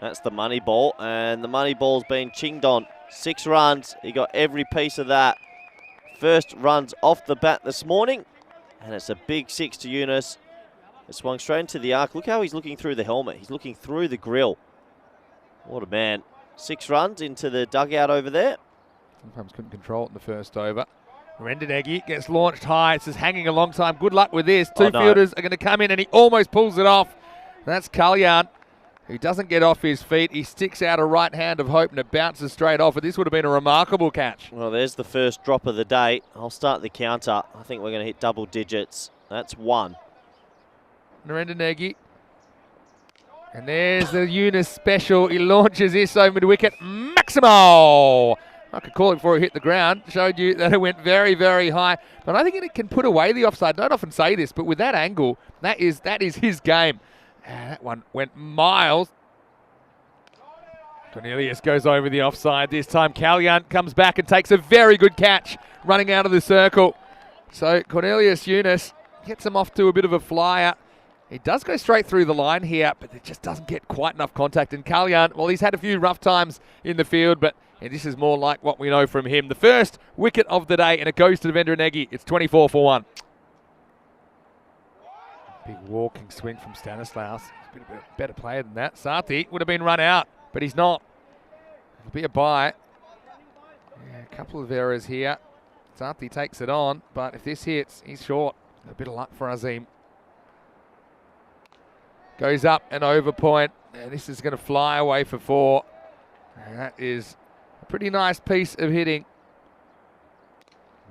That's the money ball, and the money ball's been chinged on. 6 runs, he got every piece of that. First runs off the bat this morning, and it's a big 6 to Yunus. It swung straight into the arc. Look how he's looking through the helmet. He's looking through the grill. What a man. 6 runs into the dugout over there. Sometimes couldn't control it in the first over. Rendenegi gets launched high. It's just hanging a long time. Good luck with this. Two fielders are going to come in, and he almost pulls it off. That's Kalyan, who doesn't get off his feet. He sticks out a right hand of hope, and it bounces straight off. But this would have been a remarkable catch. Well, there's the first drop of the day. I'll start the counter. I think we're going to hit double digits. That's 1. Rendenegi. And there's the Yunus special. He launches this over mid-wicket. Maximo! I could call it before it hit the ground. Showed you that it went very, very high. But I think it can put away the offside. I don't often say this, but with that angle, that is his game. That one went miles. Cornelius goes over the offside. This time Kalyan comes back and takes a very good catch running out of the circle. So Cornelius Yunus gets him off to a bit of a flyer. He does go straight through the line here, but it just doesn't get quite enough contact. And Kalyan, well, he's had a few rough times in the field, but this is more like what we know from him. The first wicket of the day, and it goes to Rendenegi. It's 24 for 1. Big walking swing from Stanislaus. He's been a better player than that. Sathi would have been run out, but he's not. It'll be a bye. Yeah, a couple of errors here. Sathi takes it on, but if this hits, he's short. A bit of luck for Azim. Goes up and over point, and this is going to fly away for 4. And that is a pretty nice piece of hitting.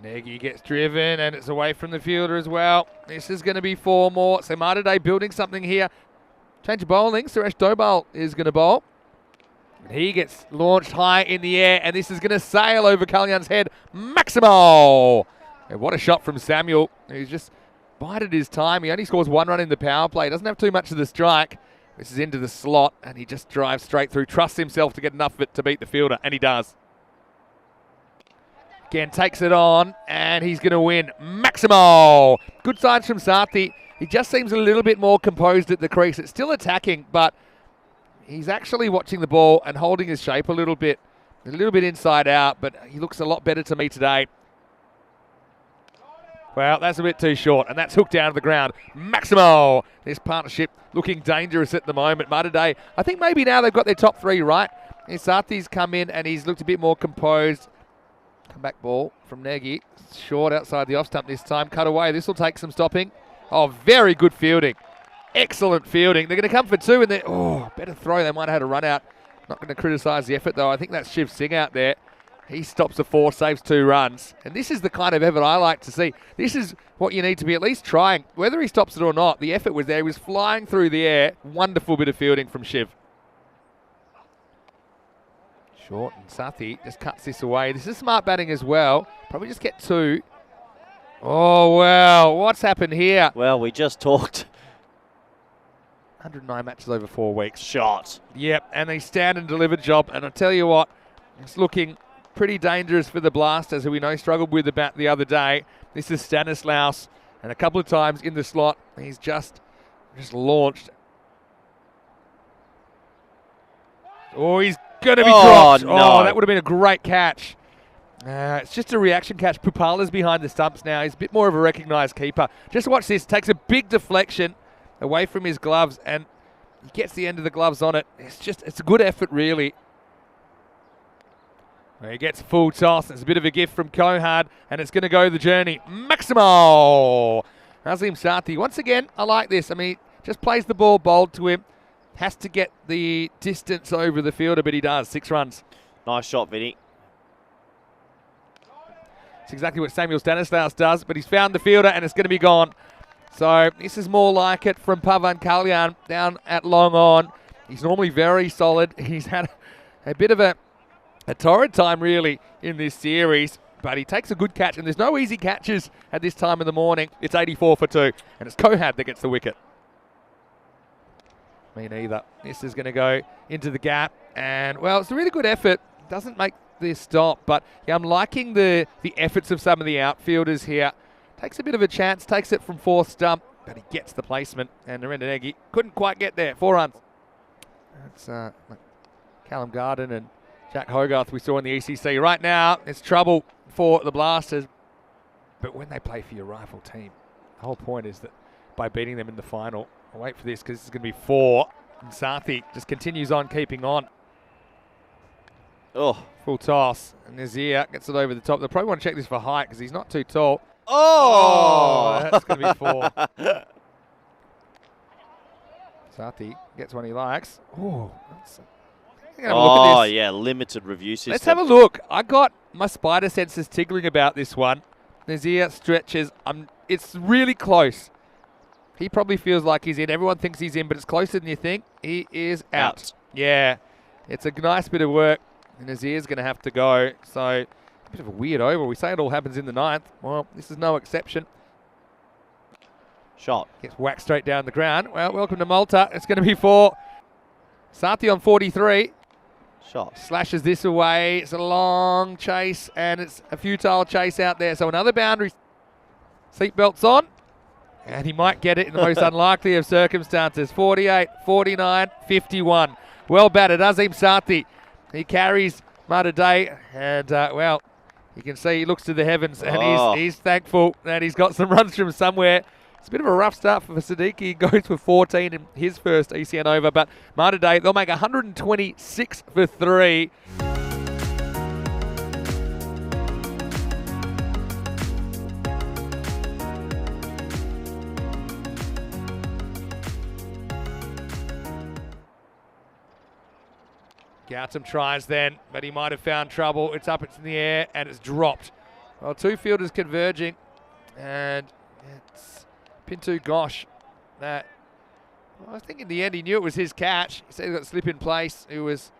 Negi gets driven, and it's away from the fielder as well. This is going to be 4 more. So Martaday building something here. Change of bowling. Suresh Dobal is going to bowl. And he gets launched high in the air, and this is going to sail over Kalyan's head. Maximo! And what a shot from Samuel. He's just bided his time. He only scores 1 run in the power play. Doesn't have too much of the strike. This is into the slot, and he just drives straight through. Trusts himself to get enough of it to beat the fielder, and he does. Again, takes it on, and he's going to win. Maximo! Good signs from Sathi. He just seems a little bit more composed at the crease. It's still attacking, but he's actually watching the ball and holding his shape a little bit inside out, but he looks a lot better to me today. Well, that's a bit too short, and that's hooked down to the ground. Maximo! This partnership looking dangerous at the moment. Martaday, I think maybe now they've got their top 3 right. Sathi's come in, and he's looked a bit more composed. Come back ball from Negi. Short outside the off stump this time. Cut away. This will take some stopping. Oh, very good fielding. Excellent fielding. They're going to come for 2, and they're, better throw. They might have had a run out. Not going to criticise the effort, though. I think that's Shiv Singh out there. He stops a 4, saves 2 runs. And this is the kind of effort I like to see. This is what you need to be at least trying. Whether he stops it or not, the effort was there. He was flying through the air. Wonderful bit of fielding from Shiv. Short, and Sathi just cuts this away. This is smart batting as well. Probably just get 2. Oh, well, what's happened here? Well, we just talked. 109 matches over 4 weeks. Shot. Yep, and a stand and deliver job. And I tell you what, it's looking pretty dangerous for the Blasters, who we know struggled with the bat the other day. This is Stanislaus, and a couple of times in the slot, he's just launched. Oh, he's going to be dropped. No. Oh, that would have been a great catch. It's just a reaction catch. Pupala's behind the stumps now. He's a bit more of a recognised keeper. Just watch this. Takes a big deflection away from his gloves, and he gets the end of the gloves on it. It's a good effort, really. He gets a full toss. It's a bit of a gift from Kohad, and it's going to go the journey. Maximo! Azim Sathi. Once again, I like this. I mean, just plays the ball bold to him. Has to get the distance over the fielder, but he does. 6 runs. Nice shot, Vinny. It's exactly what Samuel Stanislaus does, but he's found the fielder, and it's going to be gone. So this is more like it from Pavan Kalyan down at long on. He's normally very solid. He's had a bit of a torrid time, really, in this series, but he takes a good catch, and there's no easy catches at this time of the morning. It's 84 for 2, and it's Kohad that gets the wicket. Me neither. This is going to go into the gap, and, well, it's a really good effort. Doesn't make this stop, but yeah, I'm liking the efforts of some of the outfielders here. Takes a bit of a chance, takes it from 4th stump, but he gets the placement, and Rendenegi couldn't quite get there. 4 runs. That's like Callum Garden and Jack Hogarth we saw in the ECC. Right now, it's trouble for the Blasters. But when they play for your rival team, the whole point is that by beating them in the final, I'll wait for this because this is going to be 4. And Sathi just continues on keeping on. Oh. Full toss. And Nazir gets it over the top. They'll probably want to check this for height because he's not too tall. Oh! That's going to be 4. Sathi gets one he likes. Oh, Oh, yeah, limited review system. Let's have a look. I got my spider senses tingling about this one. Nazir stretches. It's really close. He probably feels like he's in. Everyone thinks he's in, but it's closer than you think. He is out. Yeah, it's a nice bit of work. Nazir's going to have to go. So, a bit of a weird over. We say it all happens in the 9th. Well, this is no exception. Shot. Gets whacked straight down the ground. Well, welcome to Malta. It's going to be 4. Sathi on 43. Shot. Slashes this away. It's a long chase, and it's a futile chase out there. So another boundary. Seatbelts on. And he might get it in the most unlikely of circumstances. 48, 49, 51. Well batted, Azim Sathi. He carries Day, and, well, you can see he looks to the heavens, and he's thankful that he's got some runs from somewhere. It's a bit of a rough start for Siddiqui. He goes for 14 in his first ECN over, but Day, they'll make 126 for 3. Gautam tries then, but he might have found trouble. It's up, it's in the air, and it's dropped. Well, 2 fielders converging, and it's Pintu Gosh that, well, I think in the end he knew it was his catch. He said he got slip in place, who was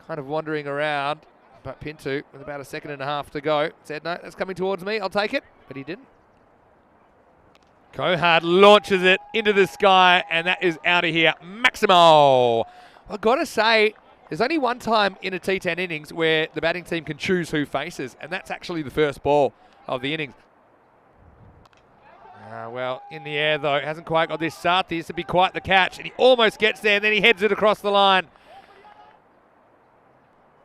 kind of wandering around, but Pintu, with about 1.5 seconds to go, said, no, that's coming towards me, I'll take it, but he didn't. Kohad launches it into the sky, and that is out of here. Maximo! I've got to say, there's only one time in a T10 innings where the batting team can choose who faces, and that's actually the first ball of the innings. Well, in the air, though, hasn't quite got this. Sathi. This would be quite the catch, and he almost gets there, and then he heads it across the line.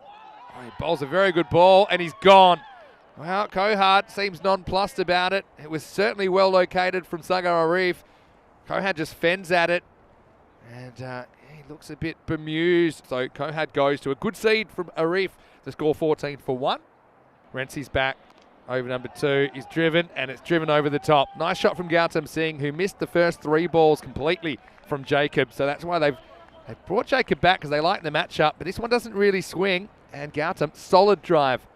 Oh, he bowls a very good ball, and he's gone. Well, Kohad seems nonplussed about it. It was certainly well located from Sagar Arif. Kohad just fends at it, and he looks a bit bemused. So Kohad goes to a good seed from Arif to score 14 for 1. Rensi's back over number 2. He's driven, and it's driven over the top. Nice shot from Gautam Singh, who missed the first 3 balls completely from Jacob. So that's why they've brought Jacob back, because they like the matchup. But this one doesn't really swing. And Gautam, solid drive.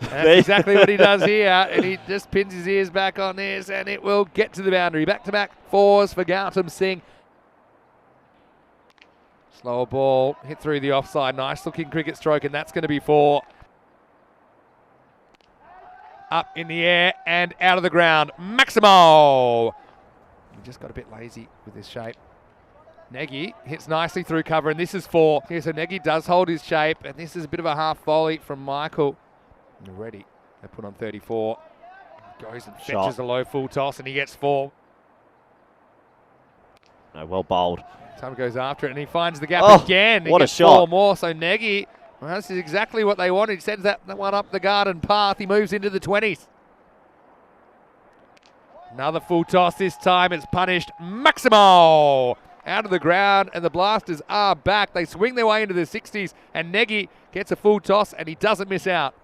That's exactly what he does here. And he just pins his ears back on this, and it will get to the boundary. Back-to-back 4s for Gautam Singh. Slower ball, hit through the offside. Nice looking cricket stroke, and that's going to be 4. Up in the air and out of the ground. Maximo! He just got a bit lazy with his shape. Nagy hits nicely through cover, and this is 4. Yeah, so Nagy does hold his shape, and this is a bit of a half volley from Michael. Already, they put on 34. Goes and fetches a low full toss, and he gets 4. No, well bowled. Time goes after it, and he finds the gap again. What a gets shot. 4 more, so Nagy, well, this is exactly what they wanted. He sends that one up the garden path. He moves into the 20s. Another full toss this time. It's punished. Maximo! Out of the ground, and the Blasters are back. They swing their way into the 60s, and Nagy gets a full toss, and he doesn't miss out.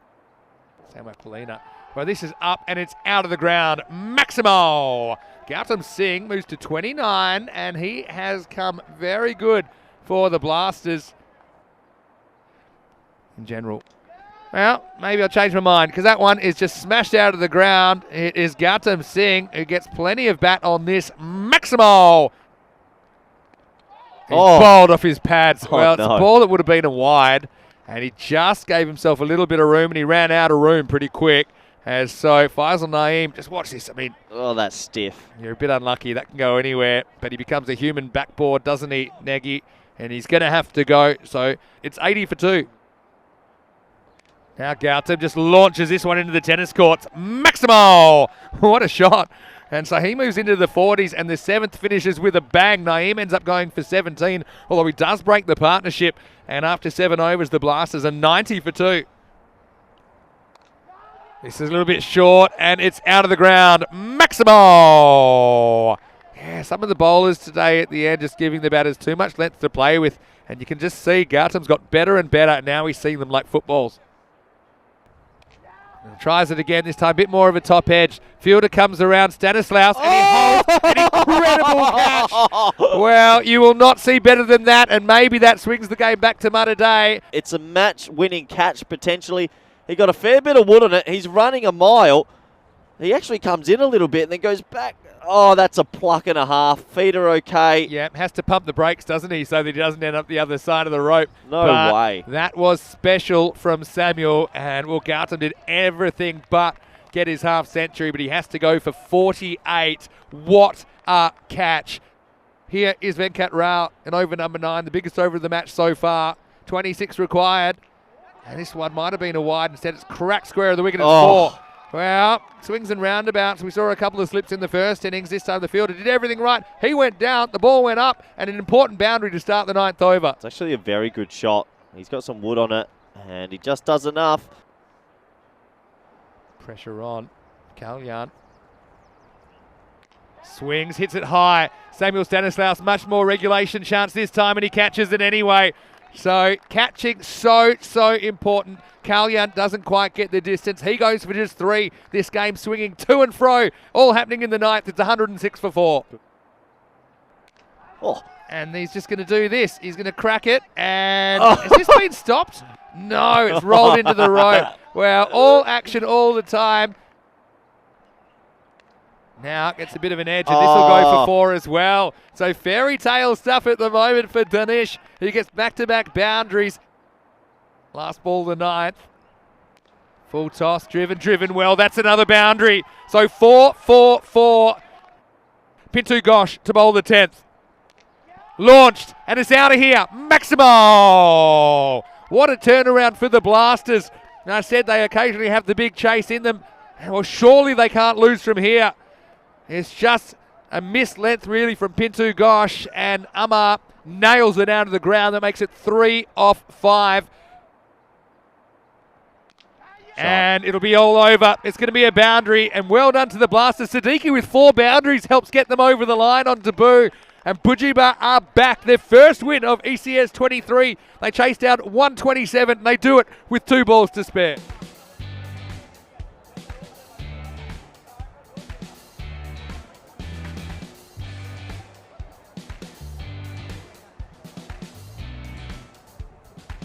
Sam Aquilina. Well, this is up, and it's out of the ground. Maximo! Gautam Singh moves to 29, and he has come very good for the Blasters in general. Well, maybe I'll change my mind, because that one is just smashed out of the ground. It is Gautam Singh who gets plenty of bat on this. Maximo! He's bowled off his pads. Well, it's a ball that would have been a wide, and he just gave himself a little bit of room, and he ran out of room pretty quick. And so Faisal Naeem, just watch this. I mean, that's stiff. You're a bit unlucky. That can go anywhere, but he becomes a human backboard, doesn't he, Nagy? And he's going to have to go. So it's 80 for 2. Now Gautam just launches this one into the tennis courts. Maximo! What a shot. And so he moves into the 40s, and the 7th finishes with a bang. Naeem ends up going for 17, although he does break the partnership. And after 7 overs, the Blasters are 90 for 2. This is a little bit short, and it's out of the ground. Maximo! Yeah, some of the bowlers today at the end just giving the batters too much length to play with. And you can just see Gautam's got better and better, and now he's seeing them like footballs. And tries it again, this time a bit more of a top edge. Fielder comes around, Stanislaus, and he holds an incredible catch. Well, you will not see better than that, and maybe that swings the game back to Muddy Day. It's a match-winning catch, potentially. He got a fair bit of wood on it. He's running a mile. He actually comes in a little bit and then goes back. Oh, that's a pluck and a half. Feet are okay. Yeah, has to pump the brakes, doesn't he, so that he doesn't end up the other side of the rope. No way. That was special from Samuel, and Will Gautam did everything but get his half century, but he has to go for 48. What a catch. Here is Venkat Rao in over number 9, the biggest over of the match so far. 26 required. And this one might have been a wide. Instead, it's cracked square of the wicket at 4. Well, swings and roundabouts. We saw a couple of slips in the first innings. This time the fielder did everything right. He went down, the ball went up, and an important boundary to start the 9th over. It's actually a very good shot. He's got some wood on it, and he just does enough. Pressure on. Kalyan. Swings, hits it high. Samuel Stanislaus, much more regulation chance this time, and he catches it anyway. So catching so important. Kalyan doesn't quite get the distance. He goes for just 3. This game swinging to and fro. All happening in the 9th. It's 106 for 4. Oh. And he's just going to do this. He's going to crack it. And has this been stopped? No, it's rolled into the rope. Well, all action all the time. Now gets a bit of an edge, and this will go for 4 as well. So fairy tale stuff at the moment for Danish. He gets back-to-back boundaries. Last ball the 9th. Full toss, driven well. That's another boundary. So 4. Pintu Ghosh to bowl the 10th. Launched, and it's out of here. Maximo! What a turnaround for the Blasters. And I said they occasionally have the big chase in them. Well, surely they can't lose from here. It's just a missed length really from Pintu Ghosh, and Amar nails it out of the ground. That makes it 3 off 5. And it'll be all over. It's going to be a boundary, and well done to the Blasters. Siddiqui with 4 boundaries helps get them over the line on debut. And Pujiba are back. Their first win of ECS 23. They chased out 127, and they do it with 2 balls to spare.